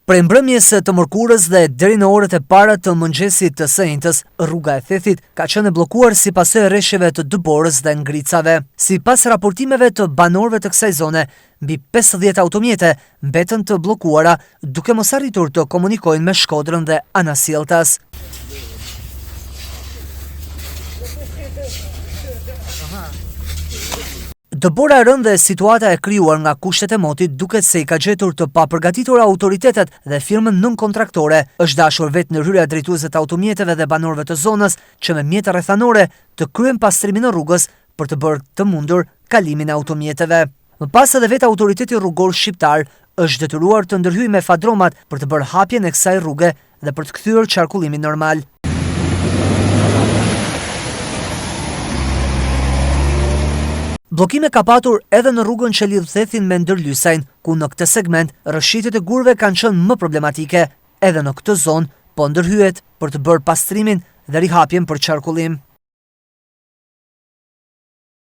Prej mbrëmjes të mërkurës dhe deri në orët e para të mëngjesit të së njëjtës, rruga e Thethit ka qenë e bllokuar si pasojë e rreshjeve të Dëborës dhe Ngricave. Sipas raportimeve të banorëve të kësaj zone, mbi 50 automjete mbetën të bllokuara, duke mos arritur të komunikojnë me Shkodrën dhe Anasjelltas. Dëbora e rënë dhe situata e krijuar nga kushtet e motit duket se i ka gjetur të papërgatitur autoritetet dhe firmën nënkontraktore. Është dashur vetë ndërhyrja drejtuese të automjeteve dhe banorëve të zonës që me mjete rrethanore të kryen pastrimin e rrugës për të bërë të mundur kalimin e automjeteve. Më pas edhe vetë autoriteti rrugor shqiptar është detyruar të ndërhyjë me fadromat për të bërë hapjen e kësaj rruge dhe për të kthyer qarkullimin normal. Bllokime ka patur edhe në rrugën që lidh Thethin me Ndërlysajn, ku në këtë segment rrëshqitjet e gurëve kanë qenë më problematike. Edhe në këtë zonë po ndërhyhet për të bërë pastrimin dhe rihapjen për qarkullim.